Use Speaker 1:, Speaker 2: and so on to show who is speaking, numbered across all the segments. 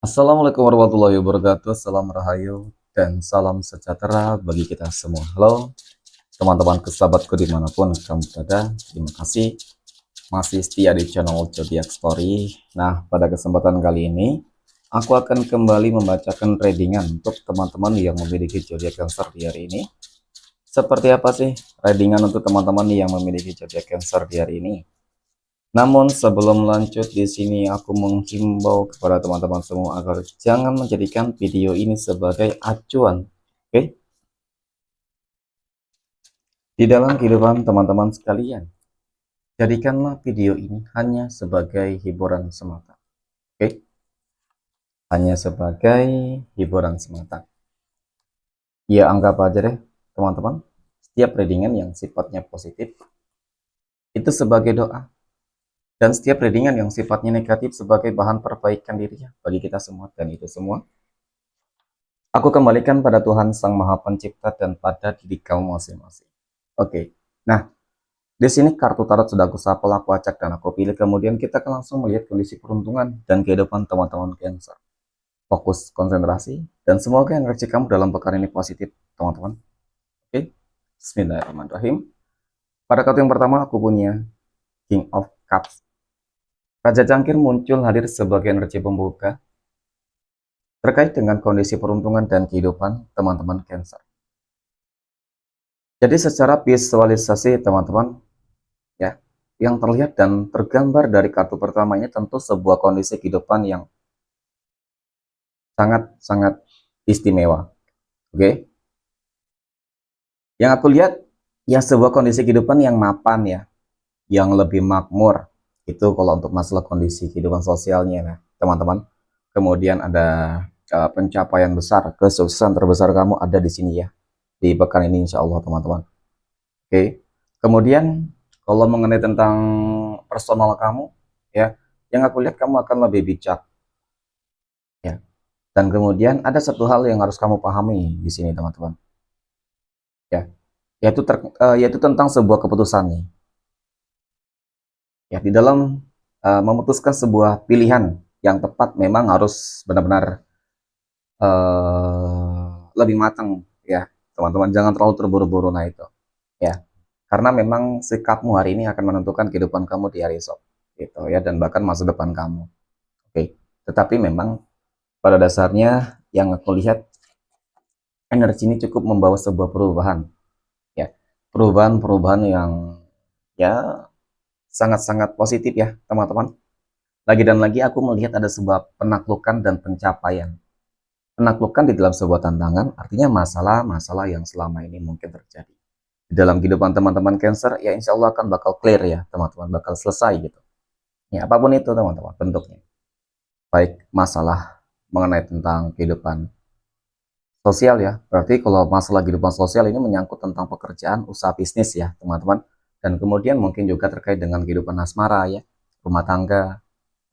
Speaker 1: Assalamualaikum warahmatullahi wabarakatuh. Salam rahayu dan salam sejahtera bagi kita semua. Halo teman-teman sahabatku dimanapun kamu berada. Terima kasih masih setia di channel Zodiac Story. Nah, pada kesempatan kali ini aku akan kembali membacakan readingan untuk teman-teman yang memiliki zodiak Cancer di hari ini. Seperti apa sih readingan untuk teman-teman yang memiliki zodiak Cancer di hari ini? Namun sebelum lanjut di sini aku menghimbau kepada teman-teman semua agar jangan menjadikan video ini sebagai acuan, oke? Di dalam kehidupan teman-teman sekalian, jadikanlah video ini hanya sebagai hiburan semata, oke? Hanya sebagai hiburan semata. Ya anggap aja deh teman-teman, setiap readingan yang sifatnya positif itu sebagai doa. Dan setiap readingan yang sifatnya negatif sebagai bahan perbaikan diri ya bagi kita semua. Dan itu semua aku kembalikan pada Tuhan Sang Maha Pencipta dan pada diri kamu masing-masing. Oke. Nah, di sini kartu tarot sudah aku shuffle, aku acak dan aku pilih. Kemudian kita akan langsung melihat kondisi peruntungan dan kehidupan teman-teman Cancer. Fokus, konsentrasi, dan semoga energi kamu dalam pekan ini positif, teman-teman. Oke. Bismillahirrahmanirrahim. Pada kartu yang pertama aku punya King of Cups. Raja Cangkir muncul hadir sebagai energi pembuka terkait dengan kondisi peruntungan dan kehidupan teman-teman Cancer. Jadi secara visualisasi teman-teman ya, yang terlihat dan tergambar dari kartu pertama ini tentu sebuah kondisi kehidupan yang sangat-sangat istimewa. Oke. Yang aku lihat ya sebuah kondisi kehidupan yang mapan ya, yang lebih makmur. Itu kalau untuk masalah kondisi kehidupan sosialnya ya, teman-teman. Kemudian ada pencapaian besar, kesuksesan terbesar kamu ada di sini ya. Di pekan ini insya Allah teman-teman. Oke. Kemudian kalau mengenai tentang personal kamu ya, yang aku lihat kamu akan lebih bijak ya. Dan kemudian ada satu hal yang harus kamu pahami di sini teman-teman. Ya, yaitu tentang sebuah keputusan nih. Ya, di dalam memutuskan sebuah pilihan yang tepat memang harus benar-benar lebih matang ya, teman-teman. Jangan terlalu terburu-buru nah itu. Ya. Karena memang sikapmu hari ini akan menentukan kehidupan kamu di hari esok gitu ya, dan bahkan masa depan kamu. Oke. Tetapi memang pada dasarnya yang aku lihat energi ini cukup membawa sebuah perubahan ya, perubahan-perubahan yang ya sangat-sangat positif ya teman-teman. Lagi dan lagi aku melihat ada sebuah penaklukan dan pencapaian. Penaklukan di dalam sebuah tantangan artinya masalah-masalah yang selama ini mungkin terjadi di dalam kehidupan teman-teman Cancer ya, insya Allah akan bakal clear ya teman-teman, bakal selesai gitu ya, apapun itu teman-teman bentuknya, baik masalah mengenai tentang kehidupan sosial ya. Berarti kalau masalah kehidupan sosial ini menyangkut tentang pekerjaan, usaha bisnis ya, teman-teman. Dan kemudian mungkin juga terkait dengan kehidupan asmara ya, rumah tangga,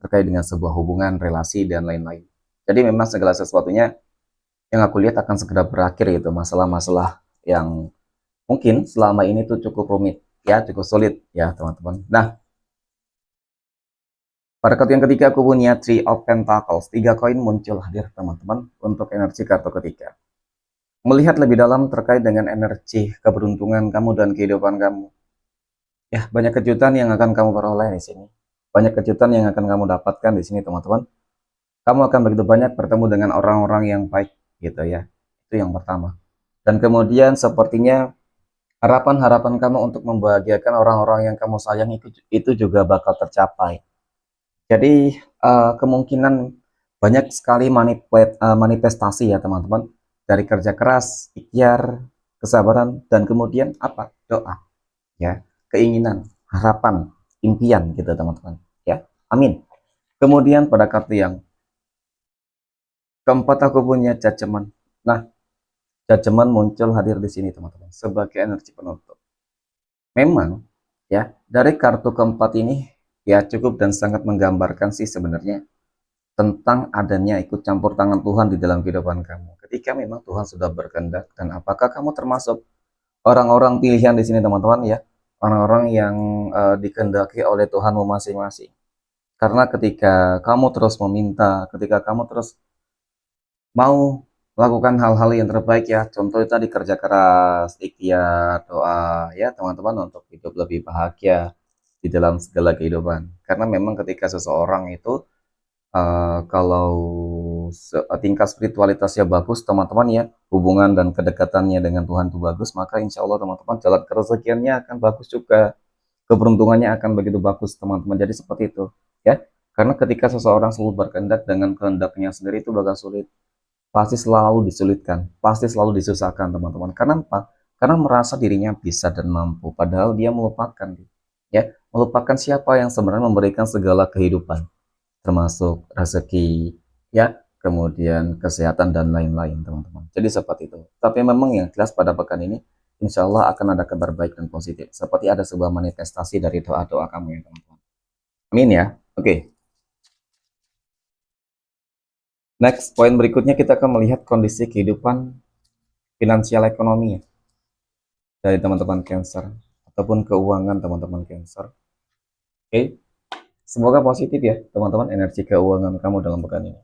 Speaker 1: terkait dengan sebuah hubungan, relasi, dan lain-lain. Jadi memang segala sesuatunya yang aku lihat akan segera berakhir gitu, masalah-masalah yang mungkin selama ini tuh cukup rumit ya, cukup sulit ya, teman-teman. Nah, pada kartu yang ketiga aku punya Three of Pentacles. 3 koin muncul hadir teman-teman untuk energi kartu ketiga. Melihat lebih dalam terkait dengan energi keberuntungan kamu dan kehidupan kamu. Ya, banyak kejutan yang akan kamu peroleh di sini. Banyak kejutan yang akan kamu dapatkan di sini, teman-teman. Kamu akan begitu banyak bertemu dengan orang-orang yang baik, gitu ya. Itu yang pertama. Dan kemudian sepertinya harapan-harapan kamu untuk membahagiakan orang-orang yang kamu sayang itu juga bakal tercapai. Jadi kemungkinan banyak sekali manifestasi ya teman-teman, dari kerja keras, ikhtiar, kesabaran, dan kemudian apa? Doa, ya, keinginan, harapan, impian gitu teman-teman. Ya, amin. Kemudian pada kartu yang keempat aku punya Judgment. Nah, Judgment muncul hadir di sini teman-teman sebagai energi penutup. Memang ya dari kartu keempat ini ya cukup dan sangat menggambarkan sih sebenarnya tentang adanya ikut campur tangan Tuhan di dalam kehidupan kamu. Ketika memang Tuhan sudah berkehendak, dan apakah kamu termasuk orang-orang pilihan di sini teman-teman ya, orang-orang yang dikehendaki oleh Tuhanmu masing-masing. Karena ketika kamu terus meminta, ketika kamu terus mau melakukan hal-hal yang terbaik ya, contohnya tadi kerja keras, ikhtiar, doa, ya teman-teman untuk hidup lebih bahagia di dalam segala kehidupan. Karena memang ketika seseorang itu kalau tingkat spiritualitasnya bagus, teman-teman ya, hubungan dan kedekatannya dengan Tuhan itu bagus, maka insya Allah teman-teman jalan kerezekiannya akan bagus juga, keberuntungannya akan begitu bagus teman-teman. Jadi seperti itu ya. Karena ketika seseorang selalu berkehendak dengan kehendaknya sendiri itu bakal sulit, pasti selalu disulitkan, pasti selalu disusahkan teman-teman. Karena apa? Karena merasa dirinya bisa dan mampu, padahal dia melupakan ya, melupakan siapa yang sebenarnya memberikan segala kehidupan, termasuk rezeki, ya, kemudian kesehatan dan lain-lain, teman-teman. Jadi seperti itu. Tapi memang yang jelas pada pekan ini, insya Allah akan ada kabar baik dan positif. Seperti ada sebuah manifestasi dari doa-doa kamu ya, teman-teman. Amin ya. Oke. Next, poin berikutnya kita akan melihat kondisi kehidupan finansial ekonomi ya, dari teman-teman Cancer ataupun keuangan teman-teman Cancer. Oke. Semoga positif ya, teman-teman, energi keuangan kamu dalam pekan ini.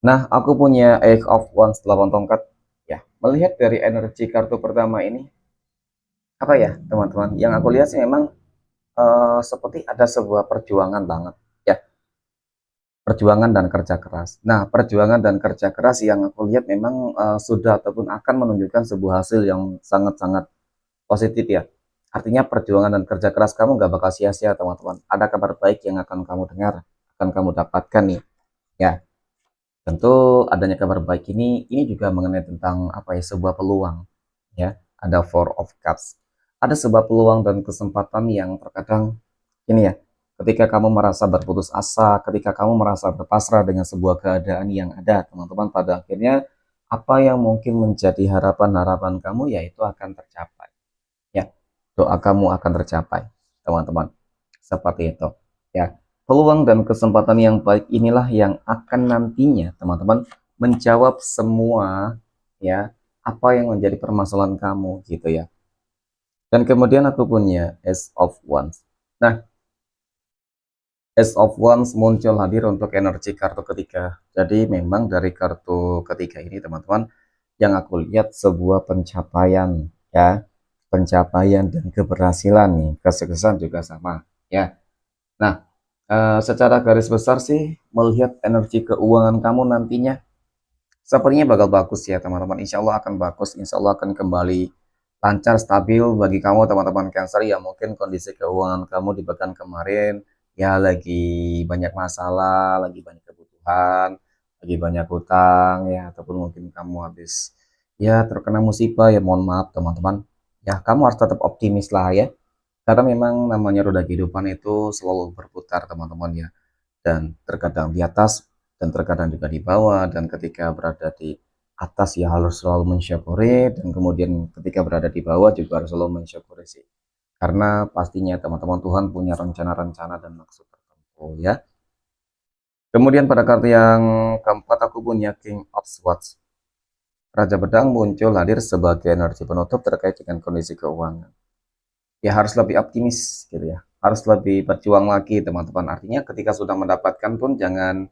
Speaker 1: Nah, aku punya Eight of Wands 8 tongkat. Ya, melihat dari energi kartu pertama ini, apa ya, teman-teman? Yang aku lihat sih memang seperti ada sebuah perjuangan banget. Ya, perjuangan dan kerja keras. Nah, perjuangan dan kerja keras yang aku lihat memang sudah ataupun akan menunjukkan sebuah hasil yang sangat-sangat positif ya. Artinya perjuangan dan kerja keras kamu nggak bakal sia-sia, teman-teman. Ada kabar baik yang akan kamu dengar, akan kamu dapatkan nih. Ya, tentu adanya kabar baik ini juga mengenai tentang apa ya, sebuah peluang ya. Ada Four of Cups. Ada sebuah peluang dan kesempatan yang terkadang ini ya, ketika kamu merasa berputus asa, ketika kamu merasa berpasrah dengan sebuah keadaan yang ada, teman-teman, pada akhirnya apa yang mungkin menjadi harapan-harapan kamu yaitu akan tercapai. Ya, doa kamu akan tercapai, teman-teman. Seperti itu. Ya, peluang dan kesempatan yang baik inilah yang akan nantinya, teman-teman, menjawab semua ya apa yang menjadi permasalahan kamu gitu ya. Dan kemudian aku punya Ace of Wands. Nah, Ace of Wands muncul hadir untuk energi kartu ketiga. Jadi memang dari kartu ketiga ini, teman-teman, yang aku lihat sebuah pencapaian ya, pencapaian dan keberhasilan nih, kesuksesan juga sama ya. Nah, secara garis besar sih melihat energi keuangan kamu nantinya sepertinya bakal bagus ya, teman-teman. Insya Allah akan bagus, insya Allah akan kembali lancar, stabil bagi kamu teman-teman Cancer yang mungkin kondisi keuangan kamu di pekan kemarin ya lagi banyak masalah, lagi banyak kebutuhan, lagi banyak hutang ya, ataupun mungkin kamu habis ya terkena musibah ya, mohon maaf teman-teman. Ya, kamu harus tetap optimis lah ya. Karena memang namanya roda kehidupan itu selalu berputar, teman-teman ya. Dan terkadang di atas dan terkadang juga di bawah, dan ketika berada di atas ya harus selalu mensyukuri, dan kemudian ketika berada di bawah juga harus selalu mensyukuri sih. Karena pastinya teman-teman Tuhan punya rencana-rencana dan maksud tertentu ya. Kemudian pada kartu yang keempat aku punya King of Swords. Raja Pedang muncul hadir sebagai energi penutup terkait dengan kondisi keuangan. Ya harus lebih optimis gitu ya, harus lebih berjuang lagi teman-teman. Artinya ketika sudah mendapatkan pun jangan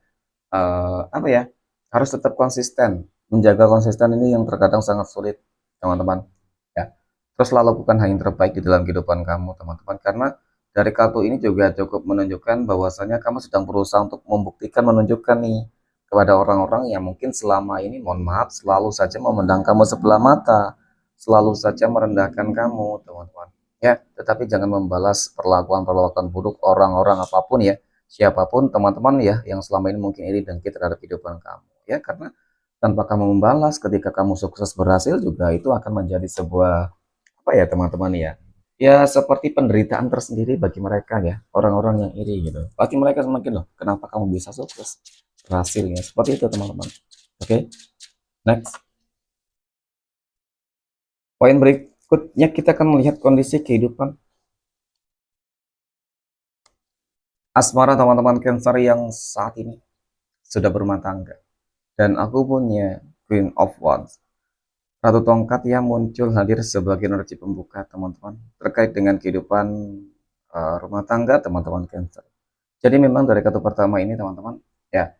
Speaker 1: apa ya, harus tetap konsisten. Menjaga konsisten ini yang terkadang sangat sulit teman-teman ya. Terus lakukan hal yang terbaik di dalam kehidupan kamu teman-teman, karena dari kartu ini juga cukup menunjukkan bahwasanya kamu sedang berusaha untuk membuktikan, menunjukkan nih kepada orang-orang yang mungkin selama ini, mohon maaf, selalu saja memandang kamu sebelah mata, selalu saja merendahkan kamu teman-teman ya. Tetapi jangan membalas perlakuan-perlakuan buruk orang-orang apapun ya, siapapun teman-teman ya, yang selama ini mungkin iri dan kita terhadap kehidupan kamu ya. Karena tanpa kamu membalas, ketika kamu sukses berhasil juga itu akan menjadi sebuah apa ya, teman-teman ya, ya seperti penderitaan tersendiri bagi mereka ya, orang-orang yang iri gitu. Pasti mereka semakin loh, kenapa kamu bisa sukses berhasil ya, seperti itu teman-teman. Oke, next, poin berikutnya kita akan melihat kondisi kehidupan asmara teman-teman Cancer yang saat ini sudah berumah tangga. Dan aku punya Queen of Wands, Ratu Tongkat, yang muncul hadir sebagai energi pembuka teman-teman terkait dengan kehidupan rumah tangga teman-teman Cancer. Jadi memang dari kartu pertama ini teman-teman, ya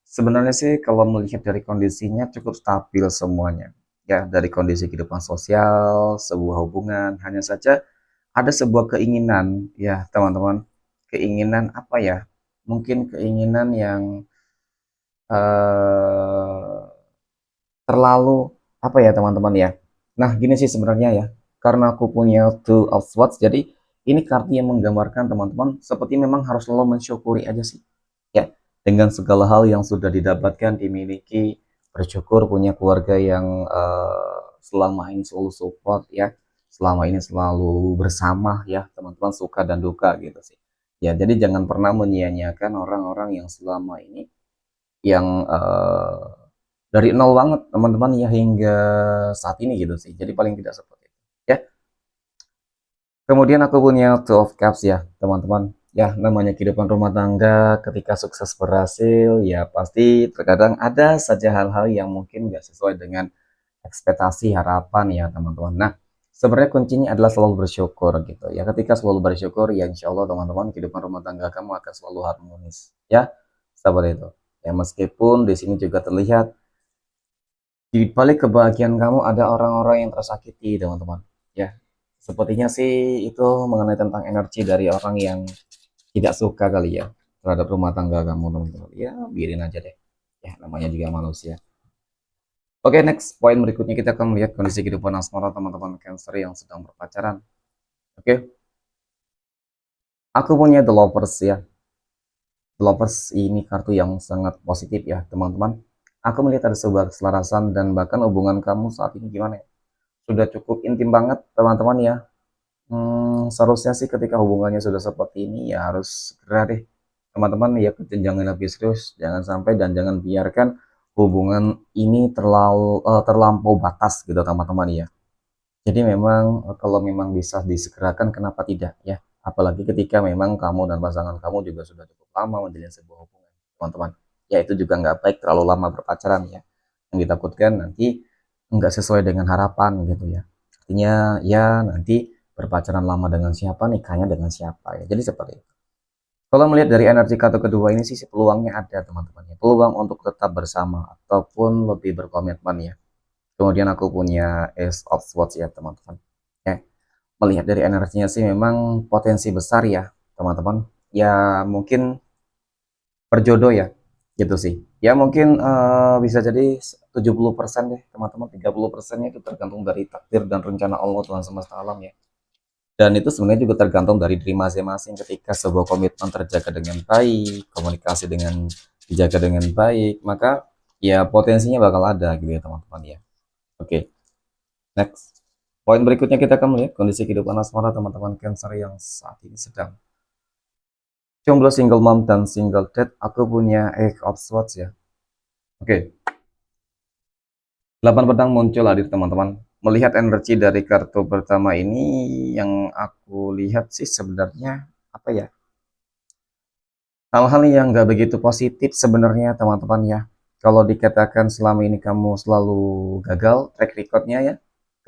Speaker 1: sebenarnya sih kalau melihat dari kondisinya cukup stabil semuanya. Ya, dari kondisi kehidupan sosial, sebuah hubungan, hanya saja ada sebuah keinginan ya teman-teman. Keinginan apa ya? Mungkin keinginan yang eh terlalu apa ya teman-teman ya. Nah, gini sih sebenarnya ya. Karena aku punya Two of Swords, jadi ini kartu yang menggambarkan teman-teman seperti memang harus selalu mensyukuri aja sih. Ya, dengan segala hal yang sudah didapatkan, dimiliki, bersyukur punya keluarga yang selama ini selalu support ya, selama ini selalu bersama ya, teman-teman suka dan duka gitu sih. Ya, jadi jangan pernah menyia-nyiakan orang-orang yang selama ini yang dari nol banget teman-teman ya hingga saat ini gitu sih. Jadi paling tidak seperti itu. Ya, kemudian aku punya Two of Cups ya, teman-teman. Ya, namanya kehidupan rumah tangga, ketika sukses berhasil, ya pasti terkadang ada saja hal-hal yang mungkin nggak sesuai dengan ekspektasi, harapan ya, teman-teman. Nah, sebenarnya kuncinya adalah selalu bersyukur gitu. Ya, ketika selalu bersyukur, ya insya Allah teman-teman, kehidupan rumah tangga kamu akan selalu harmonis. Ya, seperti itu. Ya, meskipun di sini juga terlihat di balik kebahagiaan kamu ada orang-orang yang tersakiti, teman-teman. Ya, sepertinya sih itu mengenai tentang energi dari orang yang tidak suka kali ya terhadap rumah tangga kamu, teman-teman. Ya, biarin aja deh. Ya, namanya juga manusia. Oke, next. Poin berikutnya kita akan melihat kondisi kehidupan asmara teman-teman Cancer yang sedang berpacaran. Oke, aku punya The Lovers ya. The Lovers ini kartu yang sangat positif ya, teman-teman. Aku melihat ada sebuah keselarasan dan bahkan hubungan kamu saat ini gimana ya? Sudah cukup intim banget, teman-teman ya. Seharusnya sih ketika hubungannya sudah seperti ini ya harus segera deh teman-teman ya ke jenjang yang lebih serius, jangan sampai dan jangan biarkan hubungan ini terlampau batas gitu teman-teman ya. Jadi memang kalau memang bisa disegerakan kenapa tidak ya, apalagi ketika memang kamu dan pasangan kamu juga sudah cukup lama menjalin sebuah hubungan teman-teman ya, itu juga nggak baik terlalu lama berpacaran ya, yang ditakutkan nanti nggak sesuai dengan harapan gitu ya. Artinya ya nanti berpacaran lama dengan siapa, nikahnya dengan siapa ya. Jadi seperti itu. Kalau melihat dari energi kartu kedua ini sih peluangnya ada teman-teman ya. Peluang untuk tetap bersama ataupun lebih berkomitmen ya. Kemudian aku punya Ace of Swords ya teman-teman. Ya, melihat dari energinya sih memang potensi besar ya teman-teman. Ya mungkin berjodoh ya gitu sih. Ya mungkin bisa jadi 70% deh teman-teman, 30%-nya itu tergantung dari takdir dan rencana Allah Tuhan semesta alam ya. Dan itu sebenarnya juga tergantung dari diri masing-masing ketika sebuah komitmen terjaga dengan baik, komunikasi dengan dijaga dengan baik, maka ya potensinya bakal ada gitu ya teman-teman ya. Oke, next. Poin berikutnya kita akan melihat kondisi kehidupan asmara teman-teman Cancer yang saat ini sedang jomblo, single mom, dan single dad. Aku punya Eight of Swords ya. Oke, 8 pedang muncul hadir teman-teman. Melihat energi dari kartu pertama ini yang aku lihat sih sebenarnya apa ya? Hal-hal yang nggak begitu positif sebenarnya teman-teman ya. Kalau dikatakan selama ini kamu selalu gagal, track recordnya ya,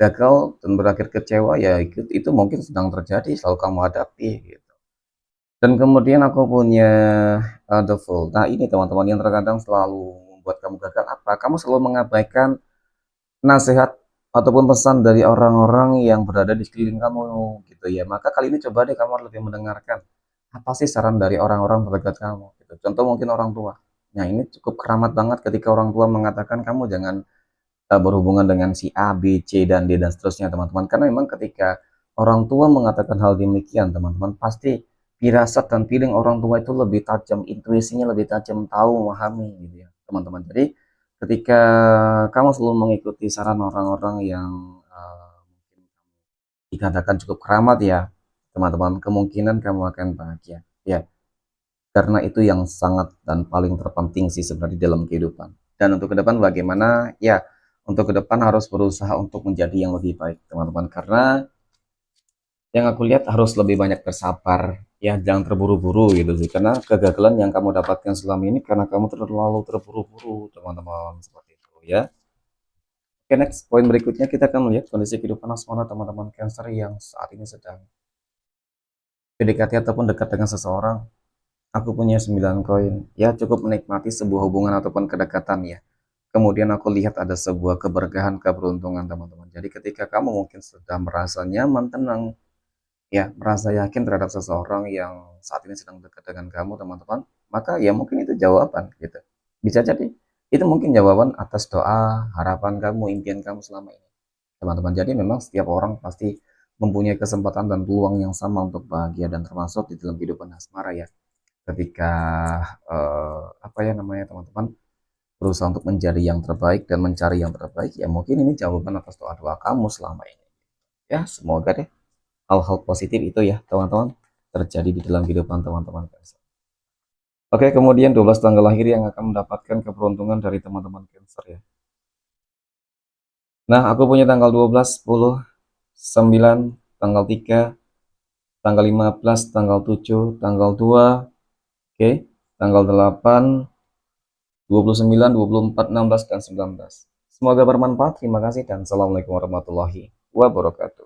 Speaker 1: gagal dan berakhir kecewa ya itu mungkin sedang terjadi selalu kamu hadapi gitu. Dan kemudian aku punya The Fool. Nah ini teman-teman yang terkadang selalu membuat kamu gagal apa? Kamu selalu mengabaikan nasihat ataupun pesan dari orang-orang yang berada di sekeliling kamu gitu ya. Maka kali ini coba deh kamu lebih mendengarkan apa sih saran dari orang-orang terdekat kamu gitu. Contoh mungkin orang tua. Nah, ini cukup keramat banget ketika orang tua mengatakan kamu jangan berhubungan dengan si A, B, C dan D dan seterusnya teman-teman. Karena memang ketika orang tua mengatakan hal demikian teman-teman, pasti firasat dan feeling orang tua itu lebih tajam, intuisinya lebih tajam, tahu memahami gitu ya teman-teman. Jadi ketika kamu selalu mengikuti saran orang-orang yang mungkin dikatakan cukup keramat ya teman-teman, kemungkinan kamu akan bahagia ya, karena itu yang sangat dan paling terpenting sih sebenarnya dalam kehidupan. Dan untuk ke depan bagaimana ya, untuk ke depan harus berusaha untuk menjadi yang lebih baik teman-teman, karena yang aku lihat harus lebih banyak bersabar ya, jangan terburu-buru gitu sih, karena kegagalan yang kamu dapatkan selama ini karena kamu terlalu terburu-buru teman-teman, seperti itu ya. Oke, next. Poin berikutnya kita akan melihat kondisi kehidupan asmara teman-teman Cancer yang saat ini sedang PDKT ataupun dekat dengan seseorang. Aku punya 9 koin. Ya, cukup menikmati sebuah hubungan ataupun kedekatan ya. Kemudian aku lihat ada sebuah keberkahan, keberuntungan teman-teman. Jadi ketika kamu mungkin sudah merasa nyaman, tenang, ya, merasa yakin terhadap seseorang yang saat ini sedang dekat dengan kamu teman-teman, maka ya mungkin itu jawaban gitu. Bisa jadi itu mungkin jawaban atas doa, harapan kamu, impian kamu selama ini teman-teman. Jadi memang setiap orang pasti mempunyai kesempatan dan peluang yang sama untuk bahagia, dan termasuk di dalam kehidupan asmara ya. Ketika apa ya namanya teman-teman, berusaha untuk menjadi yang terbaik dan mencari yang terbaik, ya mungkin ini jawaban atas doa-doa kamu selama ini. Ya, semoga deh hal-hal positif itu ya teman-teman terjadi di dalam kehidupan teman-teman. Oke, kemudian 12 tanggal lahir yang akan mendapatkan keberuntungan dari teman-teman Cancer ya. Nah, aku punya tanggal 12, 10, 9, tanggal 3, tanggal 15, tanggal 7, tanggal 2, oke, tanggal 8, 29, 24, 16, dan 19. Semoga bermanfaat. Terima kasih dan assalamualaikum warahmatullahi wabarakatuh.